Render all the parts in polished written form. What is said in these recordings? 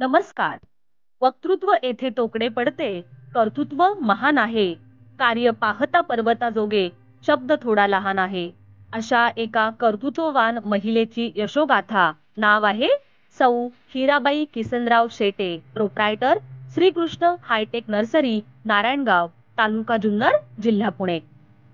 नमस्कार. वक्तृत्व येथे तोकडे पडते, कर्तृत्व महान आहे. कार्य पाहता पर्वताजोगे, शब्द थोडा लहान आहे. अशा एका कर्तृत्ववान महिलेची यशोगाथा. नाव आहे सौ Hirabai Kisanrao Shete, proprietor Shrikrishna hi-tech nursery, Narayangaon, taluka Junnar, जिल्हा पुणे.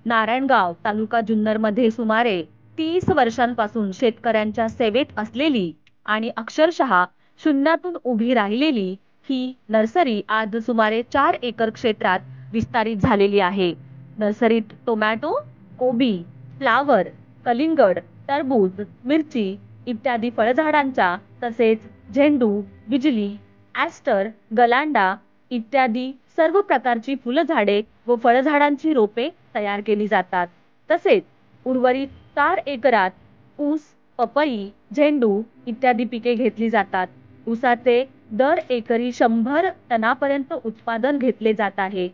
नारायणगाव तालुका जुन्नर मध्ये सुमारे 30 वर्षांपासून शेतकऱ्यांच्या सेवेत असलेली आणि अक्षरशः शून्यातून उभी राहिलेली ही नर्सरी आज सुमारे 4 एकर क्षेत्रात विस्तारित झालेली आहे. नर्सरीत टोमॅटो, कोबी, फ्लावर, कलिंगड, टरबूज, मिरची इत्यादी फळझाडांच्या तसेच झेंडू, बिजली, ॲस्टर, गलांडा इत्यादी सर्व प्रकारची फुलझाडे व फळझाडांची रोपे तयार केली जातात. तसेच उर्वरित 4 एकरात ऊस, पपई, झेंडू इत्यादी पिके घेतली जातात. ऊसाचे दर एकरी 100 टनापर्यंत उत्पादन घेतले जात आहे.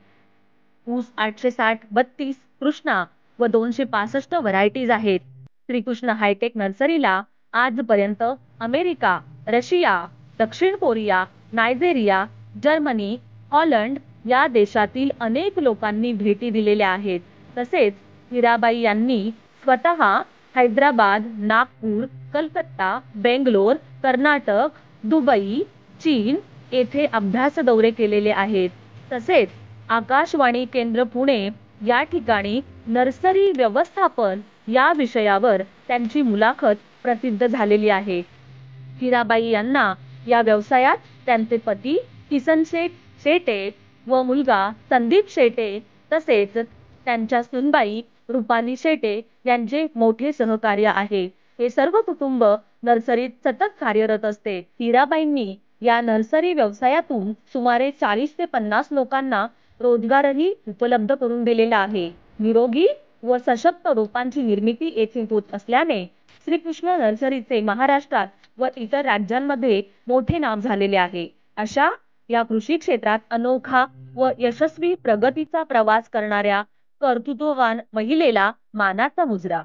ऊस 860-32 कृष्णा व 265 व्हरायटीज आहेत. श्रीकृष्ण हायटेक नर्सरीला आजपर्यंत अमेरिका, रशिया, दक्षिण कोरिया, नायजेरिया, जर्मनी, हॉलंड या देशातील अनेक लोकांनी भेटी दिलेल्या आहेत. तसेच हिराबाई यांनी स्वतः हैदराबाद, नागपूर, कलकत्ता, बेंगलोर, कर्नाटक, दुबई, चीन येथे अभ्यास दौरे केलेले आहेत. तसेच आकाशवाणी केंद्र पुणे या ठिकाणी नर्सरी व्यवस्थापन या विषयावर त्यांची मुलाखत प्रसिद्ध झालेली आहे. हिराबाई यांना या व्यवसायात त्यांचे पती किसनशेठ शेटे व मुलगा संदीप शेटे तसेच त्यांच्या सूनबाई रुपाली शेटे यांचे मोठे सहकार्य आहे. हे सर्व कुटुंब नर्सरीत सतत कार्यरत असते. हिराबाईंनी या नर्सरी व्यवसायातून सुमारे 40 ते 50 लोकांना रोजगारही उपलब्ध करून दिलेला आहे. निरोगी व सशक्त रोपांची निर्मिती येथे होत असल्याने श्रीकृष्ण नर्सरीचे महाराष्ट्रात व इतर राज्यांमध्ये मोठे नाव झालेले आहे. अशा या कृषी क्षेत्रात अनोखा व यशस्वी प्रगतीचा प्रवास करणाऱ्या कर्तृत्ववान महिलेला मानाचा मुजरा.